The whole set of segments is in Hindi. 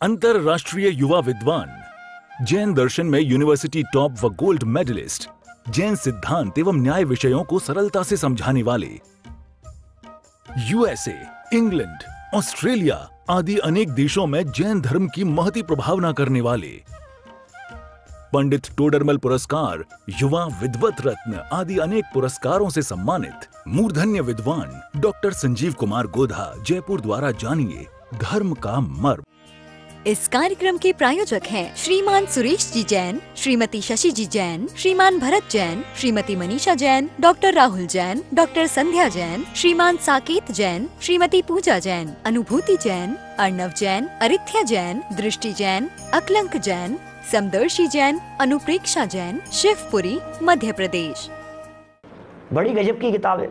अंतरराष्ट्रीय युवा विद्वान, जैन दर्शन में यूनिवर्सिटी टॉप व गोल्ड मेडलिस्ट, जैन सिद्धांत एवं न्याय विषयों को सरलता से समझाने वाले, यूएसए, इंग्लैंड, ऑस्ट्रेलिया आदि अनेक देशों में जैन धर्म की महती प्रभावना करने वाले, पंडित टोडरमल पुरस्कार, युवा विद्वत रत्न आदि अनेक पुरस्कारों से सम्मानित मूर्धन्य विद्वान डॉक्टर संजीव कुमार गोधा, जयपुर द्वारा जानिए धर्म का मर्म। इस कार्यक्रम के प्रायोजक हैं श्रीमान सुरेश जी जैन, श्रीमती शशि जी जैन, श्रीमान भरत जैन, श्रीमती मनीषा जैन, डॉक्टर राहुल जैन, डॉक्टर संध्या जैन, श्रीमान साकेत जैन, श्रीमती पूजा जैन, अनुभूति जैन, अर्णव जैन, अरिथ्या जैन, दृष्टि जैन, अकलंक जैन, समदर्शी जैन, अनुप्रेक्षा जैन, शिवपुरी, मध्य प्रदेश। बड़ी गजब की किताब है,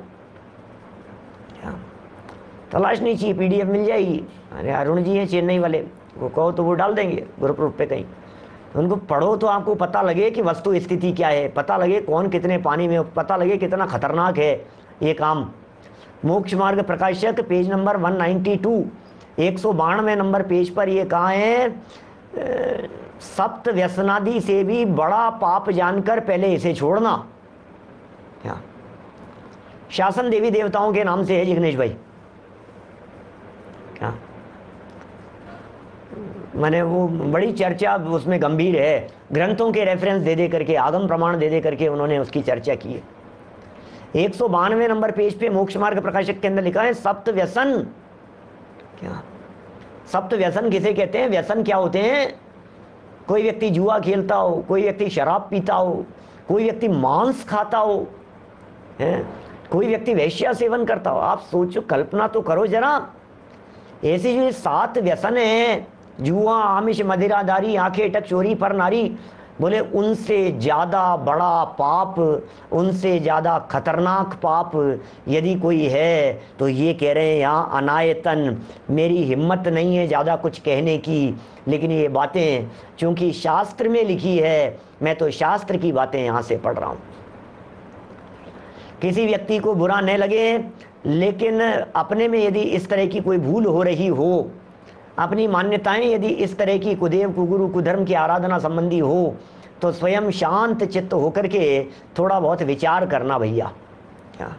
तलाश नहीं चाहिए, पीडीएफ मिल जाएगी। अरे अरुण जी हैं चेन्नई वाले, वो कहो तो वो डाल देंगे ग्रुप पे कहीं, उनको पढ़ो तो आपको पता लगे कि वस्तु स्थिति क्या है, पता लगे कौन कितने पानी में, पता लगे कितना खतरनाक है ये काम। मोक्ष मार्ग प्रकाशक पेज नंबर 192, 192 नंबर पेज पर ये कहा है, सप्त व्यसनादि से भी बड़ा पाप जानकर पहले इसे छोड़ना। क्या शासन देवी देवताओं के नाम से है जिग्नेश भाई? क्या मैंने वो बड़ी चर्चा उसमें गंभीर है, ग्रंथों के रेफरेंस दे दे करके, आगम प्रमाण दे दे करके उन्होंने उसकी चर्चा की है। 192 नंबर पेज पे मोक्ष मार्ग प्रकाशक के अंदर लिखा है सप्त व्यसन। क्या सप्त व्यसन किसे कहते हैं? व्यसन क्या होते हैं? कोई व्यक्ति जुआ खेलता हो, कोई व्यक्ति शराब पीता हो, कोई व्यक्ति मांस खाता हो, है कोई व्यक्ति वैश्या सेवन करता हो। आप सोचो, कल्पना तो करो जरा, ऐसे जो 7 व्यसन हैं, जुआ, आमिष, मदिरादारी, आंखें टक, चोरी, पर नारी, बोले उनसे ज़्यादा बड़ा पाप, उनसे ज़्यादा खतरनाक पाप यदि कोई है तो ये कह रहे हैं यहाँ अनायतन। मेरी हिम्मत नहीं है ज़्यादा कुछ कहने की, लेकिन ये बातें चूँकि शास्त्र में लिखी है, मैं तो शास्त्र की बातें यहाँ से पढ़ रहा हूँ। किसी व्यक्ति को बुरा न लगे, लेकिन अपने में यदि इस तरह की कोई भूल हो रही हो, अपनी मान्यताएं यदि इस तरह की कुदेव, कुगुरु, कुधर्म की आराधना संबंधी हो, तो स्वयं शांत चित्त होकर के थोड़ा बहुत विचार करना भैया। क्या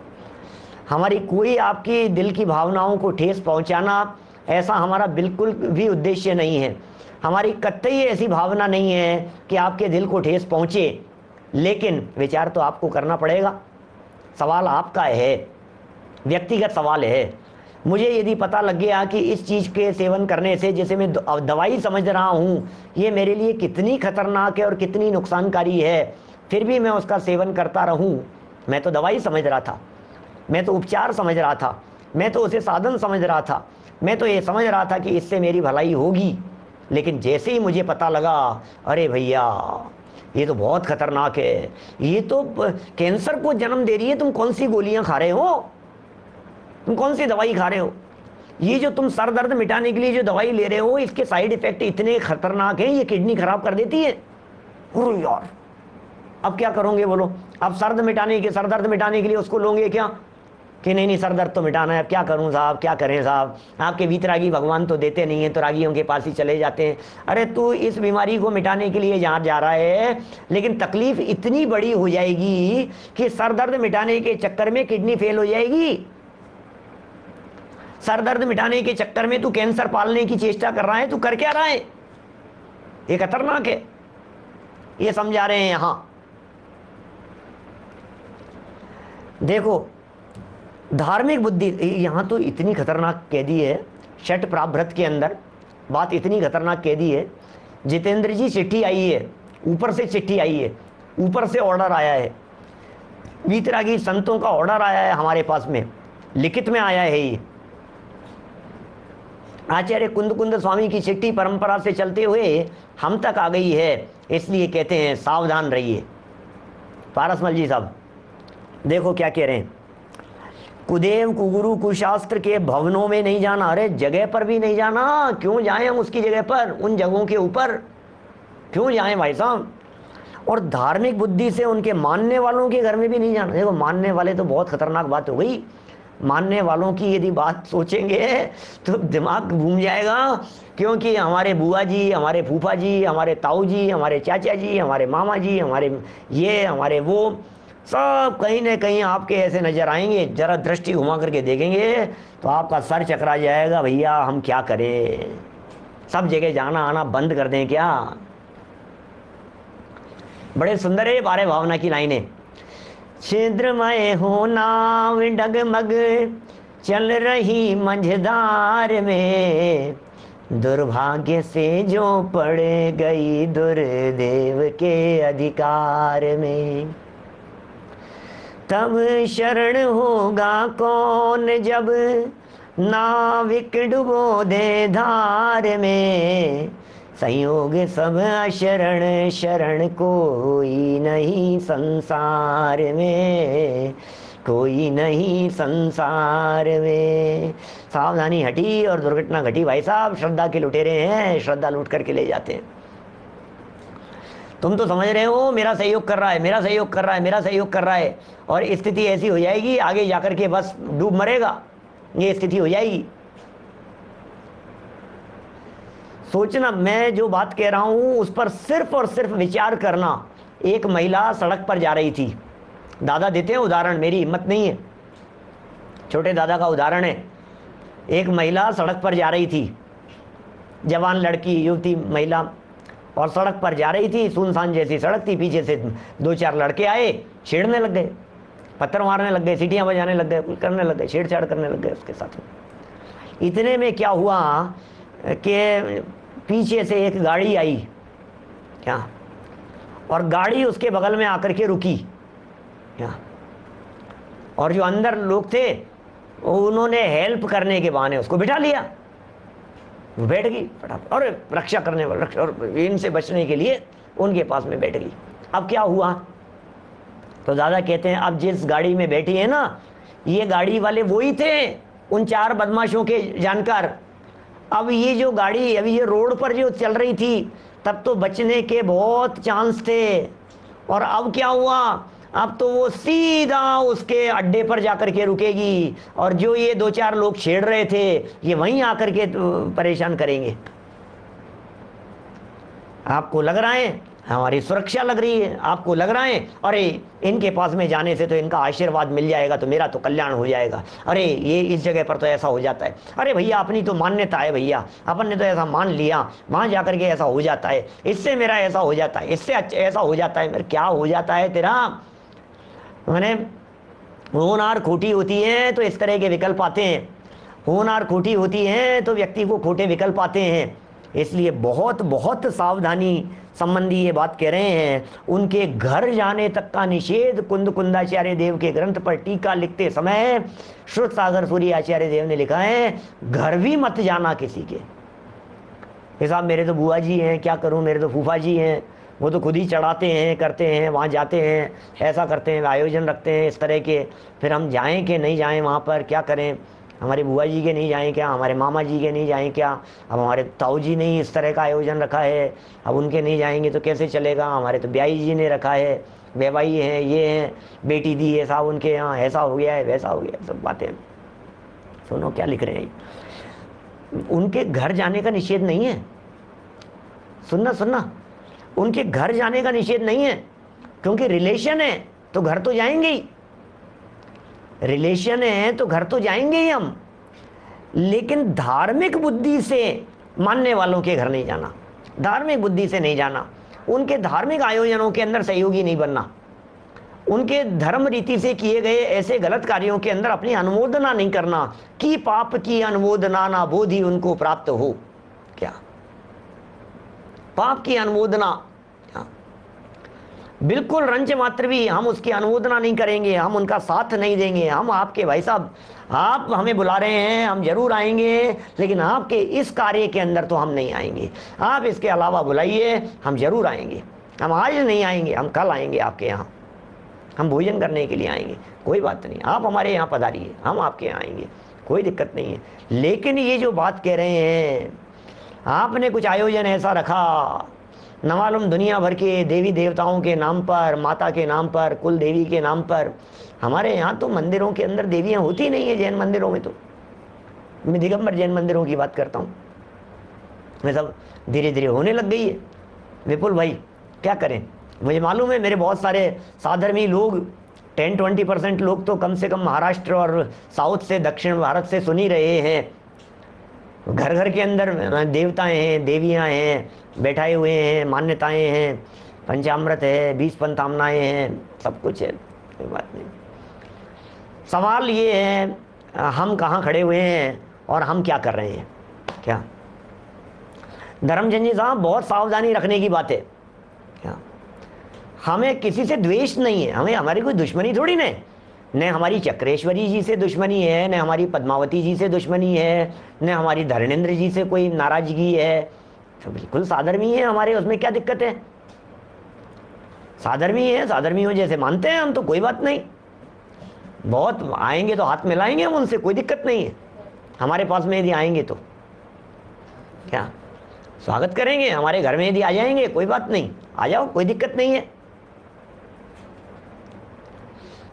हमारी कोई आपकी दिल की भावनाओं को ठेस पहुंचाना, ऐसा हमारा बिल्कुल भी उद्देश्य नहीं है। हमारी कतई ऐसी भावना नहीं है कि आपके दिल को ठेस पहुंचे, लेकिन विचार तो आपको करना पड़ेगा। सवाल आपका है, व्यक्तिगत सवाल है। मुझे यदि पता लग गया कि इस चीज़ के सेवन करने से, जैसे मैं दवाई समझ रहा हूँ, ये मेरे लिए कितनी खतरनाक है और कितनी नुकसानकारी है, फिर भी मैं उसका सेवन करता रहूँ, मैं तो दवाई समझ रहा था, मैं तो उपचार समझ रहा था, मैं तो उसे साधन समझ रहा था, मैं तो ये समझ रहा था कि इससे मेरी भलाई होगी। लेकिन जैसे ही मुझे पता लगा, अरे भैया ये तो बहुत खतरनाक है, ये तो कैंसर को जन्म दे रही है, तुम कौन सी गोलियां खा रहे हो, तुम कौन सी दवाई खा रहे हो, ये जो तुम सर दर्द मिटाने के लिए जो दवाई ले रहे हो, इसके साइड इफेक्ट इतने खतरनाक हैं, ये किडनी खराब कर देती है। अरे यार अब क्या करोगे बोलो? अब सर दर्द मिटाने के लिए उसको लोगे क्या कि नहीं सर दर्द तो मिटाना है, अब क्या करूं साहब, क्या करें साहब, आपके वीतरागी भगवान तो देते नहीं हैं, तो रागियों के पास ही चले जाते हैं। अरे तू इस बीमारी को मिटाने के लिए जहाँ जा रहा है, लेकिन तकलीफ इतनी बड़ी हो जाएगी कि सर दर्द मिटाने के चक्कर में किडनी फेल हो जाएगी। सर दर्द मिटाने के चक्कर में तू कैंसर पालने की चेष्टा कर रहा है, तू कर क्या रहा है? ये खतरनाक है, ये समझा रहे हैं यहां। देखो धार्मिक बुद्धि यहां तो इतनी खतरनाक कह दी है, षट प्राभृत के अंदर बात इतनी खतरनाक कह दी है। जितेंद्र जी चिट्ठी आई है, ऊपर से चिट्ठी आई है, ऊपर से ऑर्डर आया है, वीतरागी संतों का ऑर्डर आया है हमारे पास में, लिखित में आया है। ये आचार्य कुंद स्वामी की चिट्ठी परंपरा से चलते हुए हम तक आ गई है, इसलिए कहते हैं सावधान रहिए। पारसमल जी साहब देखो क्या कह रहे हैं, कुदेव, कुगुरु, कुशास्त्र के भवनों में नहीं जाना। अरे जगह पर भी नहीं जाना, क्यों जाएं हम उसकी जगह पर, उन जगहों के ऊपर क्यों जाएं भाई साहब? और धार्मिक बुद्धि से उनके मानने वालों के घर में भी नहीं जाना। देखो मानने वाले तो बहुत खतरनाक बात हो गई, मानने वालों की यदि बात सोचेंगे तो दिमाग घूम जाएगा, क्योंकि हमारे बुआ जी, हमारे फूफा जी, हमारे ताऊ जी, हमारे चाचा जी, हमारे मामा जी, हमारे ये, हमारे वो, सब कहीं ना कहीं आपके ऐसे नजर आएंगे। जरा दृष्टि घुमा करके देखेंगे तो आपका सर चकरा जाएगा, भैया हम क्या करें, सब जगह जाना आना बंद कर दें क्या। बड़े सुंदर है बारे भावना की लाइनें। छिद्रमय हो नाव डगमग चल रही मंझधार में, दुर्भाग्य से जो पड़ गई दुर्देव के अधिकार में, तब शरण होगा कौन जब नाविक डुबो दे धार में, संयोग सब अशरण शरण कोई नहीं संसार में, कोई नहीं संसार में। सावधानी हटी और दुर्घटना घटी। भाई साहब श्रद्धा के लुटेरे हैं, श्रद्धा लूट करके ले जाते हैं। तुम तो समझ रहे हो मेरा सहयोग कर रहा है, मेरा सहयोग कर रहा है, मेरा सहयोग कर रहा है, और स्थिति ऐसी हो जाएगी आगे जाकर के बस डूब मरेगा, ये स्थिति हो जाएगी। सोचना, मैं जो बात कह रहा हूं उस पर सिर्फ और सिर्फ विचार करना। एक महिला सड़क पर जा रही थी, दादा देते हैं उदाहरण, मेरी हिम्मत नहीं है, छोटे दादा का उदाहरण है। एक महिला सड़क पर जा रही थी, जवान लड़की, युवती, महिला, और सड़क पर जा रही थी, सुनसान जैसी सड़क थी, पीछे से दो चार लड़के आए, छेड़ने लग गए, पत्थर मारने लग गए, सीटियां बजाने लग गए, करने लग गए, छेड़छाड़ करने लग गए उसके साथ में। इतने में क्या हुआ कि पीछे से एक गाड़ी आई क्या, और गाड़ी उसके बगल में आकर के रुकी क्या, और जो अंदर लोग थे उन्होंने हेल्प करने के बहाने उसको बिठा लिया, बैठ गई फटाफट, और रक्षा करने वाला, और इनसे बचने के लिए उनके पास में बैठ गई। अब क्या हुआ, तो दादा कहते हैं अब जिस गाड़ी में बैठी है ना, ये गाड़ी वाले वही थे उन चार बदमाशों के जानकार। अब ये जो गाड़ी अभी ये रोड पर जो चल रही थी, तब तो बचने के बहुत चांस थे, और अब क्या हुआ, अब तो वो सीधा उसके अड्डे पर जाकर के रुकेगी, और जो ये दो चार लोग छेड़ रहे थे ये वहीं आकर के परेशान करेंगे। आपको लग रहा है हमारी सुरक्षा लग रही है, आपको लग रहा है अरे इनके पास में जाने से तो इनका आशीर्वाद मिल जाएगा, तो मेरा तो कल्याण हो जाएगा, अरे ये इस जगह पर तो ऐसा हो जाता है, अरे भैया अपनी तो मान्यता है, भैया अपन ने तो ऐसा मान लिया, वहां जाकर के ऐसा हो जाता है, इससे मेरा ऐसा हो जाता है, इससे ऐसा हो जाता है। मेरा क्या हो जाता है तेरा, मैंने होनहार खोटी होती है तो इस तरह के विकल्प आते हैं, होनहार खोटी होती है तो व्यक्ति को खोटे विकल्प आते हैं। इसलिए बहुत बहुत सावधानी संबंधी ये बात कह रहे हैं। उनके घर जाने तक का निषेध कुंद कुंदाचार्य देव के ग्रंथ पर टीका लिखते समय श्रुत सागर सूर्य आचार्य देव ने लिखा है, घर भी मत जाना किसी के। साहब मेरे तो बुआ जी हैं, क्या करूं, मेरे तो फूफा जी हैं, वो तो खुद ही चढ़ाते हैं, करते हैं, वहाँ जाते हैं, ऐसा करते हैं, आयोजन रखते हैं इस तरह के, फिर हम जाएं कि नहीं जाएं वहाँ पर, क्या करें, हमारे बुआ जी के नहीं जाएं क्या, हमारे मामा जी के नहीं जाएं क्या, अब हमारे ताऊ जी ने इस तरह का आयोजन रखा है, अब उनके नहीं जाएंगे तो कैसे चलेगा, हमारे तो ब्याई जी ने रखा है, बेवाई हैं, ये हैं, बेटी दी है साहब उनके यहाँ, ऐसा हो गया है, वैसा हो गया, सब बातें। सुनो क्या लिख रहे हैं, उनके घर जाने का निषेध नहीं है, सुनना सुनना, उनके घर जाने का निषेध नहीं है, क्योंकि रिलेशन है तो घर तो जाएंगे ही, रिलेशन है तो घर तो जाएंगे ही हम, लेकिन धार्मिक बुद्धि से मानने वालों के घर नहीं जाना, धार्मिक बुद्धि से नहीं जाना, उनके धार्मिक आयोजनों के अंदर सहयोगी नहीं बनना, उनके धर्म रीति से किए गए ऐसे गलत कार्यों के अंदर अपनी अनुमोदना नहीं करना कि पाप की अनुमोदना ना बोधि उनको प्राप्त हो। क्या पाप की अनुमोदना, बिल्कुल रंच मात्र भी हम उसकी अनुमोदना नहीं करेंगे, हम उनका साथ नहीं देंगे। हम आपके भाई साहब, आप हमें बुला रहे हैं, हम जरूर आएंगे, लेकिन आपके इस कार्य के अंदर तो हम नहीं आएंगे। आप इसके अलावा बुलाइए, हम जरूर आएंगे, हम आज नहीं आएंगे, हम कल आएंगे आपके यहाँ, हम भोजन करने के लिए आएंगे, कोई बात नहीं, आप हमारे यहाँ पधारिए, हम आपके यहाँ आएंगे, कोई दिक्कत नहीं है। लेकिन ये जो बात कह रहे हैं, आपने कुछ आयोजन ऐसा रखा न मालूम दुनिया भर के देवी देवताओं के नाम पर, माता के नाम पर, कुल देवी के नाम पर। हमारे यहाँ तो मंदिरों के अंदर देवियाँ होती नहीं है, जैन मंदिरों में तो। मैं दिगंबर जैन मंदिरों की बात करता हूँ, मैं सब धीरे धीरे होने लग गई है। विपुल भाई क्या करें, मुझे मालूम है मेरे बहुत सारे साधर्मी लोग 10-20% लोग तो कम से कम महाराष्ट्र और साउथ से, दक्षिण भारत से सुन ही रहे हैं। घर घर के अंदर देवताएं हैं, देवियां हैं, बैठाए हुए हैं, मान्यताएं हैं, पंचामृत है, 20 पंचामनाएं हैं, सब कुछ है, कोई बात नहीं। सवाल ये है हम कहाँ खड़े हुए हैं और हम क्या कर रहे हैं। क्या धर्मचंद जी साहब, बहुत सावधानी रखने की बात है। क्या हमें किसी से द्वेष नहीं है, हमें हमारी कोई दुश्मनी थोड़ी ना है। न हमारी चक्रेश्वरी जी से दुश्मनी है, न हमारी पद्मावती जी से दुश्मनी है, न हमारी धर्मेंद्र जी से कोई नाराजगी है। तो बिल्कुल साधर्मी है हमारे, उसमें क्या दिक्कत है। साधर्मी है, साधर्मियों जैसे मानते हैं हम, तो कोई बात नहीं। बहुत आएंगे तो हाथ मिलाएंगे हम उनसे, कोई दिक्कत नहीं है। हमारे पास में यदि आएंगे तो क्या स्वागत करेंगे, हमारे घर में यदि आ जाएंगे कोई बात नहीं, आ जाओ, कोई दिक्कत नहीं है।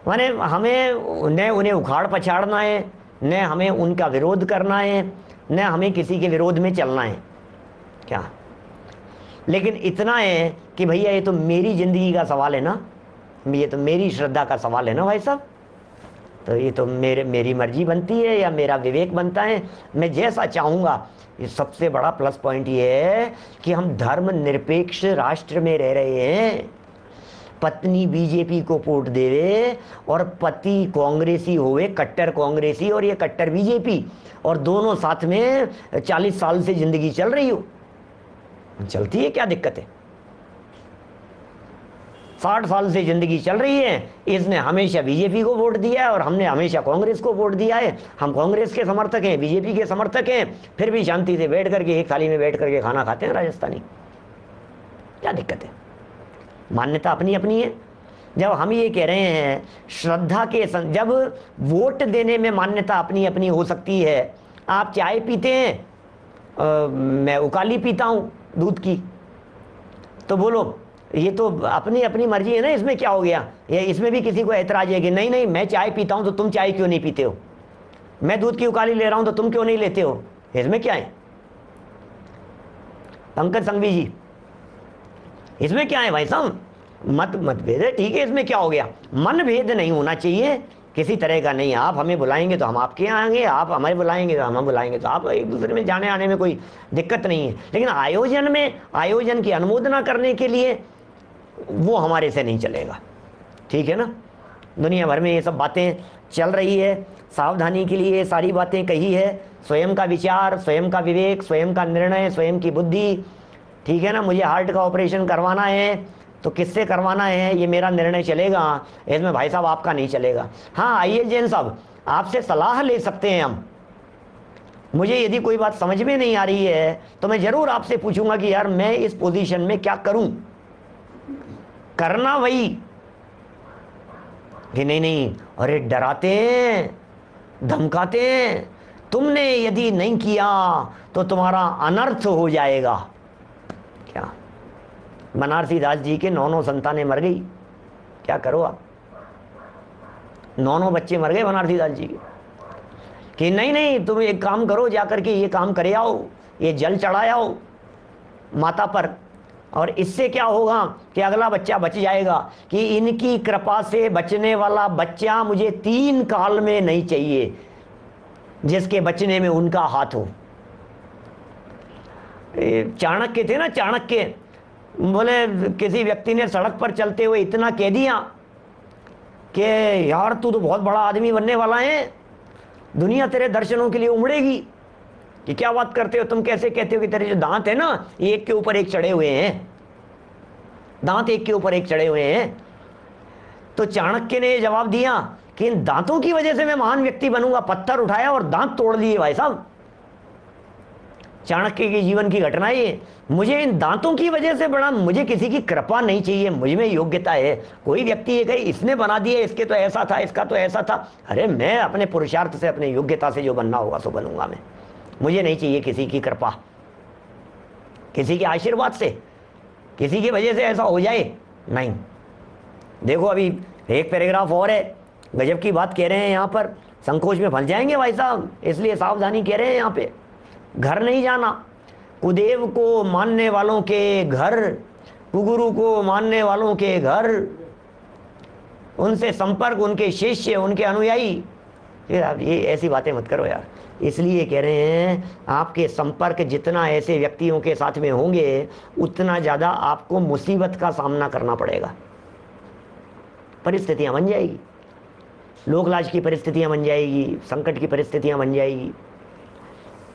माने हमें न उन्हें उखाड़ पछाड़ना है, न हमें उनका विरोध करना है, न हमें किसी के विरोध में चलना है। क्या लेकिन इतना है कि भैया ये तो मेरी जिंदगी का सवाल है ना, ये तो मेरी श्रद्धा का सवाल है ना भाई साहब, तो ये तो मेरी मर्जी बनती है या मेरा विवेक बनता है, मैं जैसा चाहूँगा। ये सबसे बड़ा प्लस पॉइंट ये है कि हम धर्म निरपेक्ष राष्ट्र में रह रहे हैं। पत्नी बीजेपी को वोट देवे और पति कांग्रेसी होवे, कट्टर कांग्रेसी और ये कट्टर बीजेपी, और दोनों साथ में 40 साल से जिंदगी चल रही हो, चलती है, क्या दिक्कत है। 60 साल से जिंदगी चल रही है, इसने हमेशा बीजेपी को वोट दिया है और हमने हमेशा कांग्रेस को वोट दिया है। हम कांग्रेस के समर्थक हैं, बीजेपी के समर्थक हैं, फिर भी शांति से बैठ करके एक थाली में बैठ करके खाना खाते हैं राजस्थानी, क्या दिक्कत है। मान्यता अपनी अपनी है। जब हम ये कह रहे हैं श्रद्धा के जब वोट देने में मान्यता अपनी अपनी हो सकती है। आप चाय पीते हैं, मैं उकाली पीता हूँ दूध की, तो बोलो ये तो अपनी अपनी मर्जी है ना, इसमें क्या हो गया। ये इसमें भी किसी को ऐतराज है कि नहीं नहीं मैं चाय पीता हूँ तो तुम चाय क्यों नहीं पीते हो, मैं दूध की उकाली ले रहा हूँ तो तुम क्यों नहीं लेते हो, इसमें क्या है। पंकज संघवी जी, इसमें क्या है भाई साहब, मतभेद है, ठीक है, इसमें क्या हो गया। मन भेद नहीं होना चाहिए किसी तरह का नहीं। आप हमें बुलाएंगे तो हम आपके यहाँ आएंगे, आप हमें बुलाएंगे तो हम बुलाएंगे, तो आप एक दूसरे में जाने आने में कोई दिक्कत नहीं है। लेकिन आयोजन में, आयोजन की अनुमोदना करने के लिए वो हमारे से नहीं चलेगा, ठीक है ना। दुनिया भर में ये सब बातें चल रही है, सावधानी के लिए सारी बातें कही है। स्वयं का विचार, स्वयं का विवेक, स्वयं का निर्णय, स्वयं की बुद्धि, ठीक है ना। मुझे हार्ट का ऑपरेशन करवाना है तो किससे करवाना है ये मेरा निर्णय चलेगा, इसमें भाई साहब आपका नहीं चलेगा। हाँ आइए जैन साहब, आपसे सलाह ले सकते हैं हम। मुझे यदि कोई बात समझ में नहीं आ रही है तो मैं जरूर आपसे पूछूंगा कि यार मैं इस पोजीशन में क्या करूं। करना वही कि नहीं नहीं, अरे डराते हैं, धमकाते हैं, तुमने यदि नहीं किया तो तुम्हारा अनर्थ हो जाएगा। क्या बनारसी दास जी के 9 संतानें मर गई, क्या करो आप। 9 बच्चे मर गए बनारसी दास जी के, कि नहीं नहीं तुम एक काम करो, जाकर के ये काम करे आओ, ये जल चढ़ाए आओ माता पर, और इससे क्या होगा कि अगला बच्चा बच जाएगा। कि इनकी कृपा से बचने वाला बच्चा मुझे 3 काल में नहीं चाहिए जिसके बचने में उनका हाथ हो। चाणक्य थे ना, चाणक्य बोले किसी व्यक्ति ने सड़क पर चलते हुए इतना कह दिया कि यार तू तो बहुत बड़ा आदमी बनने वाला है, दुनिया तेरे दर्शनों के लिए उमड़ेगी। कि क्या बात करते हो तुम, कैसे कहते हो कि तेरे जो दांत है ना एक के ऊपर एक चढ़े हुए हैं, दांत एक के ऊपर एक चढ़े हुए हैं। तो चाणक्य ने जवाब दिया कि इन दांतों की वजह से मैं महान व्यक्ति बनूंगा। पत्थर उठाया और दांत तोड़ दिए भाई साहब। चाणक्य के जीवन की घटना ये, मुझे इन दांतों की वजह से बड़ा, मुझे किसी की कृपा नहीं चाहिए, मुझ में योग्यता है। कोई व्यक्ति ये कहे इसने बना दिया, इसके तो ऐसा था, इसका तो ऐसा था, अरे मैं अपने पुरुषार्थ से, अपने योग्यता से जो बनना होगा सो बनूंगा मैं। मुझे नहीं चाहिए किसी की कृपा, किसी के आशीर्वाद से। किसी की वजह से ऐसा हो जाए नहीं। देखो अभी एक पैराग्राफ और है, गजब की बात कह रहे हैं यहाँ पर, संकोच में फंस जाएंगे भाई साहब, इसलिए सावधानी कह रहे हैं यहाँ पे। घर नहीं जाना, कुदेव को मानने वालों के घर, कुगुरु को मानने वालों के घर, उनसे संपर्क, उनके शिष्य, उनके अनुयायी, ये ऐसी बातें मत करो यार। इसलिए कह रहे हैं आपके संपर्क जितना ऐसे व्यक्तियों के साथ में होंगे उतना ज़्यादा आपको मुसीबत का सामना करना पड़ेगा, परिस्थितियां बन जाएगी, लोकलाज की परिस्थितियां बन जाएगी, संकट की परिस्थितियां बन जाएगी।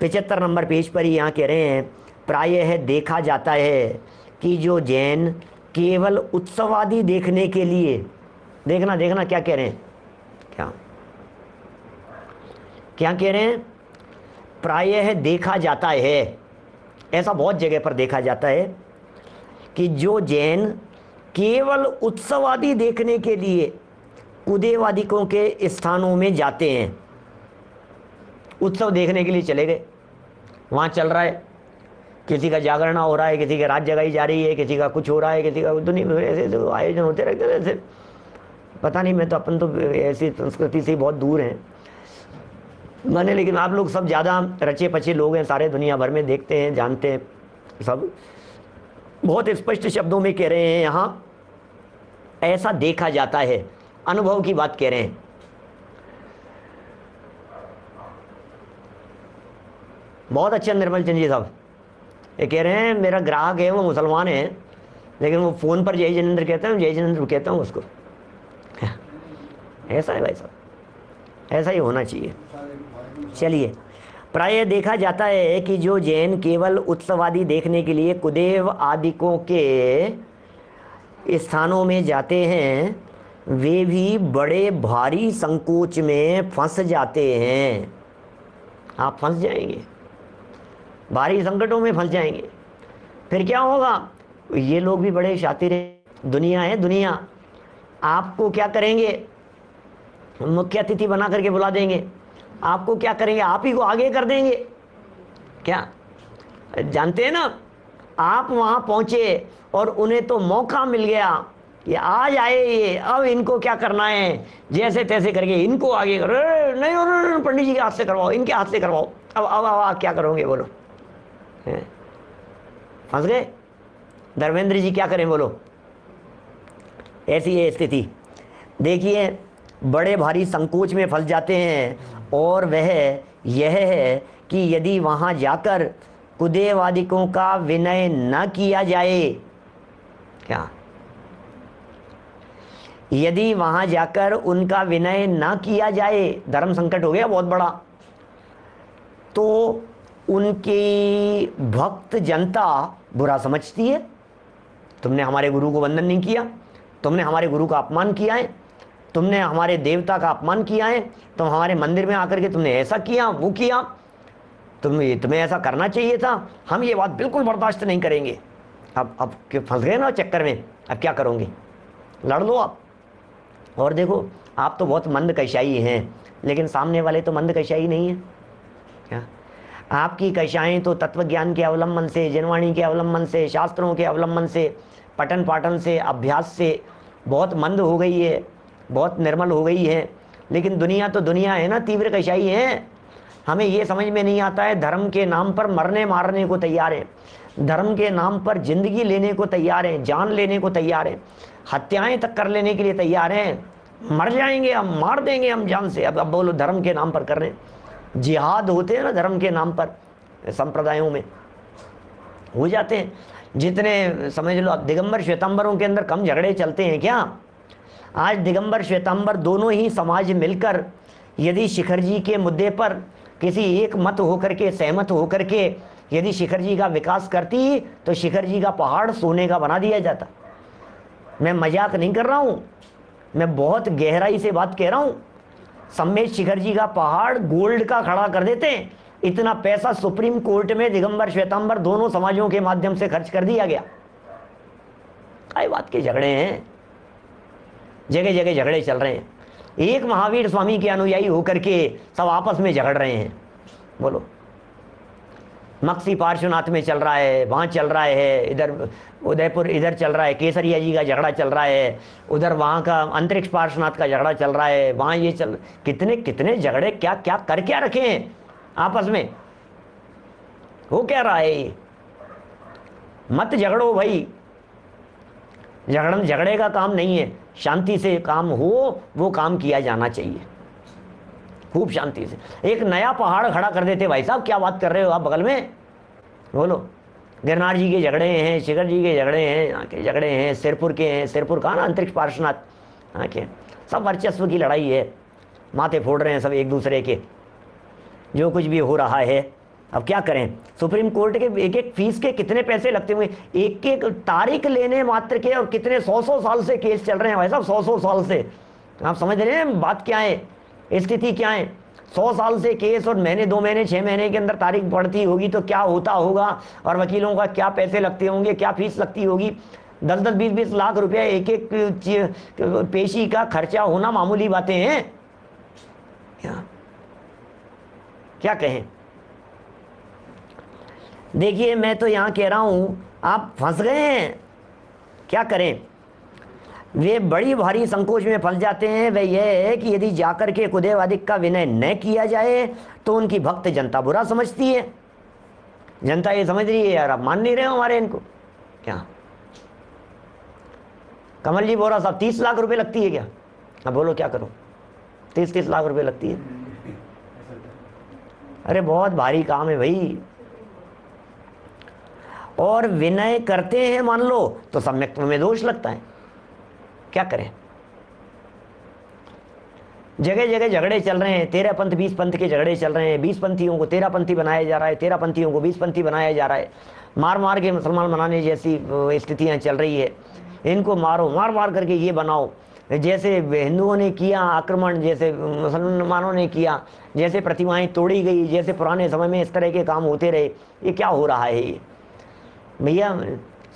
75 नंबर पेज पर ही यहाँ कह रहे हैं, प्रायः देखा जाता है कि जो जैन केवल उत्सवादि देखने के लिए, देखना देखना क्या कह रहे हैं, क्या कह रहे हैं, प्रायः देखा जाता है, ऐसा बहुत जगह पर देखा जाता है कि जो जैन केवल उत्सवादि देखने के लिए कुदेवादिकों के स्थानों में जाते हैं, उत्सव देखने के लिए चले गए, वहाँ चल रहा है, किसी का जागरण हो रहा है, किसी की रात जगाई जा रही है, किसी का कुछ हो रहा है, किसी का दुनिया में ऐसे तो आयोजन होते रहते हैं। ऐसे पता नहीं, मैं तो अपन तो ऐसी संस्कृति से बहुत दूर हैं मैंने, लेकिन आप लोग सब ज़्यादा रचे पचे लोग हैं, सारे दुनिया भर में देखते हैं, जानते हैं, सब बहुत स्पष्ट शब्दों में कह रहे हैं यहाँ, ऐसा देखा जाता है, अनुभव की बात कह रहे हैं। बहुत अच्छे निर्मल चंद जी साहब ये कह रहे हैं, मेरा ग्राहक है वो मुसलमान है, लेकिन वो फ़ोन पर जय जिनेंद्र कहते हैं, जय जिनेंद्र कहता हूँ उसको। ऐसा है भाई साहब, ऐसा ही होना चाहिए। चलिए, प्रायः देखा जाता है कि जो जैन केवल उत्सवादि देखने के लिए कुदेव आदिकों के स्थानों में जाते हैं वे भी बड़े भारी संकोच में फंस जाते हैं। आप फंस जाएंगे, भारी संकटों में फंस जाएंगे। फिर क्या होगा, ये लोग भी बड़े शातिर हैं, दुनिया है दुनिया, आपको क्या करेंगे, मुख्य अतिथि बना करके बुला देंगे, आपको क्या करेंगे, आप ही को आगे कर देंगे। क्या जानते हैं ना, आप वहाँ पहुँचे और उन्हें तो मौका मिल गया कि आज आए ये, अब इनको क्या करना है, जैसे तैसे करके इनको आगे करो, नहीं पंडित जी के हाथ से करवाओ, इनके हाथ से करवाओ, अब क्या करोगे बोलो, फंस गए। धर्मेंद्र जी क्या करें बोलो, ऐसी है स्थिति। देखिए, बड़े भारी संकोच में फंस जाते हैं, और वह यह है कि यदि वहाँ जाकर कुदेवादिकों का विनय न किया जाए, क्या यदि वहाँ जाकर उनका विनय न किया जाए, धर्म संकट हो गया बहुत बड़ा, तो उनकी भक्त जनता बुरा समझती है। तुमने हमारे गुरु को वंदन नहीं किया, तुमने हमारे गुरु का अपमान किया है, तुमने हमारे देवता का अपमान किया है, तुम हमारे मंदिर में आकर के तुमने ऐसा किया वो किया, तुम्हें ऐसा करना चाहिए था, हम ये बात बिल्कुल बर्दाश्त नहीं करेंगे। अब फंस गए ना चक्कर में, अब क्या करोगे, लड़ लो आप। और देखो, आप तो बहुत मंद कशाई हैं, लेकिन सामने वाले तो मंद कशाई नहीं है। क्या आपकी कशाएं तो तत्वज्ञान के अवलंबन से, जनवाणी के अवलंबन से, शास्त्रों के अवलंबन से, पठन पाठन से, अभ्यास से बहुत मंद हो गई है, बहुत निर्मल हो गई है। लेकिन दुनिया तो दुनिया है ना, तीव्र कशाई है। हमें ये समझ में नहीं आता है, धर्म के नाम पर मरने मारने को तैयार हैं, धर्म के नाम पर जिंदगी लेने को तैयार हैं, जान लेने को तैयार हैं, हत्याएं तक कर लेने के लिए तैयार हैं। मर जाएंगे हम, मार देंगे हम जान से। अब बोलो धर्म के नाम पर कर रहे हैं, जिहाद होते हैं ना धर्म के नाम पर, संप्रदायों में हो जाते हैं। जितने समझ लो, दिगंबर श्वेतांबरों के अंदर कम झगड़े चलते हैं क्या? आज दिगंबर श्वेतांबर दोनों ही समाज मिलकर यदि शिखर जी के मुद्दे पर किसी एक मत होकर के, सहमत होकर के यदि शिखर जी का विकास करती, तो शिखर जी का पहाड़ सोने का बना दिया जाता। मैं मजाक नहीं कर रहा हूँ, मैं बहुत गहराई से बात कह रहा हूँ। सम्मेद शिखर जी का पहाड़ गोल्ड का खड़ा कर देते हैं। इतना पैसा सुप्रीम कोर्ट में दिगंबर श्वेतांबर दोनों समाजों के माध्यम से खर्च कर दिया गया। काय बात के झगड़े हैं, जगह जगह झगड़े चल रहे हैं। एक महावीर स्वामी के अनुयायी होकर के सब आपस में झगड़ रहे हैं। बोलो, मक्सी पार्श्वनाथ में चल रहा है, वहाँ चल रहा है, इधर उदयपुर इधर चल रहा है, केसरिया जी का झगड़ा चल रहा है, उधर वहाँ का अंतरिक्ष पार्श्वनाथ का झगड़ा चल रहा है, वहाँ ये चल, कितने कितने झगड़े क्या क्या कर क्या रखे हैं आपस में, हो क्या रहा है ये। मत झगड़ो भाई, झगड़े का काम नहीं है, शांति से काम हो वो काम किया जाना चाहिए, खूब शांति से। एक नया पहाड़ खड़ा कर देते भाई साहब, क्या बात कर रहे हो आप बगल में, बोलो। गिरनार जी के झगड़े हैं, शिखर जी के झगड़े हैं, यहाँ के झगड़े हैं, सिरपुर के हैं, सिरपुर का ना अंतरिक्ष पार्श्वनाथ, यहाँ के सब वर्चस्व की लड़ाई है, माथे फोड़ रहे हैं सब एक दूसरे के, जो कुछ भी हो रहा है। अब क्या करें, सुप्रीम कोर्ट के एक एक फीस के कितने पैसे लगते हुए, एक एक तारीख लेने मात्र के, और कितने 100 साल से केस चल रहे हैं भाई साहब, 100 साल से। आप समझ रहे हैं बात क्या है, स्थिति क्या है। 100 साल से केस, और महीने 2 महीने 6 महीने के अंदर तारीख बढ़ती होगी तो क्या होता होगा, और वकीलों का क्या पैसे लगते होंगे, क्या फीस लगती होगी। 10-10, 20-20 लाख रुपया एक एक पेशी का खर्चा होना मामूली बातें हैं क्या कहें। देखिए मैं तो यहाँ कह रहा हूँ आप फंस गए हैं, क्या करें। वे बड़ी भारी संकोच में फंस जाते हैं। वह यह है कि यदि जाकर के कुदेवादिक का विनय न किया जाए तो उनकी भक्त जनता बुरा समझती है। जनता ये समझ रही है यार आप मान नहीं रहे हो हमारे इनको, क्या कमल जी बोरा साहब 30 लाख रुपए लगती है क्या, अब बोलो क्या करो, 30-30 लाख रुपए लगती है। अरे बहुत भारी काम है भाई। और विनय करते हैं मान लो तो सम्यक्त्व में दोष लगता है, क्या करें। जगह जगह झगड़े चल रहे हैं, 13 पंथ 20 पंथ के झगड़े चल रहे हैं, 20 पंथियों को 13 पंथी बनाया जा रहा है, 13 पंथियों को 20 पंथी बनाया जा रहा है, मार मार के मुसलमान बनाने जैसी स्थितियां चल रही है। इनको मारो, मार मार करके ये बनाओ, जैसे हिंदुओं ने किया आक्रमण, जैसे मुसलमानों ने किया, जैसे प्रतिमाएं तोड़ी गई, जैसे पुराने समय में इस तरह के काम होते रहे। ये क्या हो रहा है ये भैया।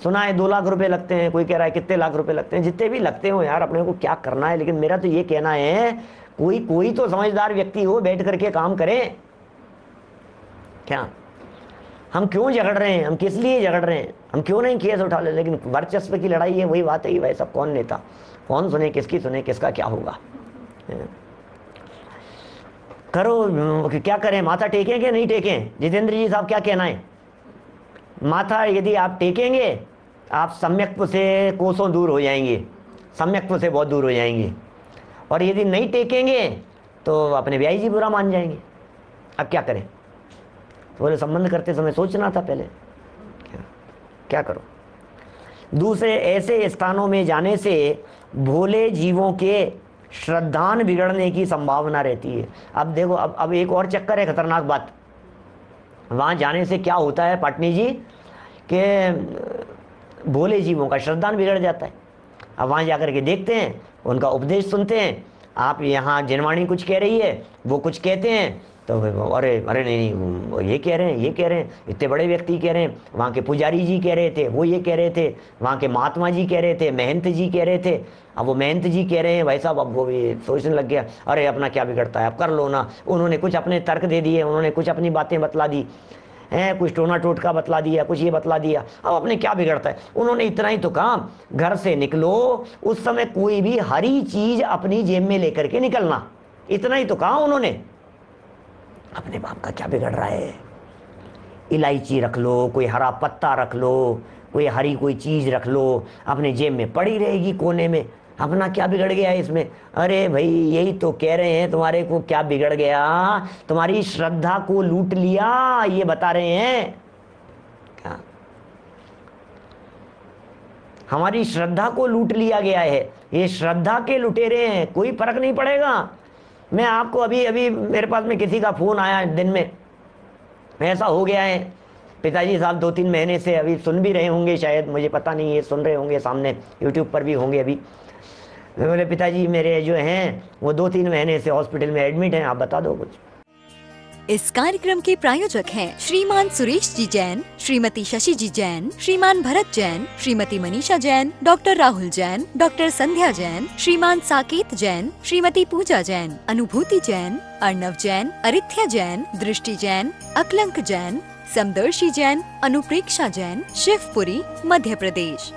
सुना है 2 लाख रुपए लगते हैं, कोई कह रहा है कितने लाख रुपए लगते हैं, जितने भी लगते हो यार अपने को क्या करना है। लेकिन मेरा तो ये कहना है कोई तो समझदार व्यक्ति हो, बैठ करके काम करे। क्या हम क्यों झगड़ रहे हैं, हम किस लिए झगड़ रहे हैं, हम क्यों नहीं केस उठा ले। लेकिन वर्चस्व की लड़ाई है, वही बात है कि भाई सब कौन नेता, कौन सुने, किसकी सुने, किसका क्या होगा। करो क्या करें, माथा टेकें कि नहीं टेकें। जितेंद्र जी साहब क्या कहना है। माथा यदि आप टेकेंगे आप सम्यक्त्व से कोसों दूर हो जाएंगे, सम्यक्त्व से बहुत दूर हो जाएंगे। और यदि नहीं टेकेंगे तो अपने ब्याही जी बुरा मान जाएंगे। अब क्या करें, तो बोले संबंध करते समय सोचना था पहले, क्या करो। दूसरे ऐसे स्थानों में जाने से भोले जीवों के श्रद्धान बिगड़ने की संभावना रहती है। अब देखो, अब एक और चक्कर है, खतरनाक बात। वहाँ जाने से क्या होता है पाटनी जी कि भोले जीवों का श्रद्धान बिगड़ जाता है। अब वहाँ जाकर के देखते हैं, उनका उपदेश सुनते हैं। आप यहाँ जिनवाणी कुछ कह रही है, वो कुछ कहते हैं, तो अरे अरे नहीं ये कह रहे हैं, ये कह रहे हैं, इतने बड़े व्यक्ति कह रहे हैं, वहाँ के पुजारी जी कह रहे थे, वो ये कह रहे थे, वहाँ के महात्मा जी कह रहे थे, महंत जी कह रहे थे। अब वो महंत जी कह रहे हैं भाई साहब, अब वो भी सोचने लग गया, अरे अपना क्या बिगड़ता है, अब कर लो ना। उन्होंने कुछ अपने तर्क दे दिए, उन्होंने कुछ अपनी बातें बतला दी हैं, कुछ टोना टोटका बतला दिया, कुछ ये बतला दिया, अब अपने क्या बिगड़ता है। उन्होंने इतना ही तो कहा, घर से निकलो उस समय कोई भी हरी चीज अपनी जेब में लेकर के निकलना, इतना ही तो कहा उन्होंने। अपने बाप का क्या बिगड़ रहा है। इलायची रख लो, कोई हरा पत्ता रख लो, कोई हरी कोई चीज रख लो, अपने जेब में पड़ी रहेगी कोने में, अपना क्या बिगड़ गया इसमें। अरे भाई यही तो कह रहे हैं, तुम्हारे को क्या बिगड़ गया, तुम्हारी श्रद्धा को लूट लिया, ये बता रहे हैं। क्या हमारी श्रद्धा को लूट लिया गया है, ये श्रद्धा के लुटेरे हैं, कोई फर्क नहीं पड़ेगा। मैं आपको अभी मेरे पास में किसी का फोन आया दिन में, ऐसा हो गया है, पिताजी साहब 2-3 महीने से, अभी सुन भी रहे होंगे शायद, मुझे पता नहीं, ये सुन रहे होंगे, सामने यूट्यूब पर भी होंगे। अभी बोले पिताजी मेरे जो हैं वो 2-3 महीने से हॉस्पिटल में एडमिट हैं, आप बता दो कुछ। इस कार्यक्रम के प्रायोजक हैं श्रीमान सुरेश जी जैन, श्रीमती शशि जी जैन, श्रीमान भरत जैन, श्रीमती मनीषा जैन, डॉक्टर राहुल जैन, डॉक्टर संध्या जैन, श्रीमान साकेत जैन, श्रीमती पूजा जैन, अनुभूति जैन, अर्णव जैन, अरिथ्या जैन, दृष्टि जैन, अकलंक जैन, समदर्शी जैन, अनुप्रेक्षा जैन, शिवपुरी, मध्य प्रदेश।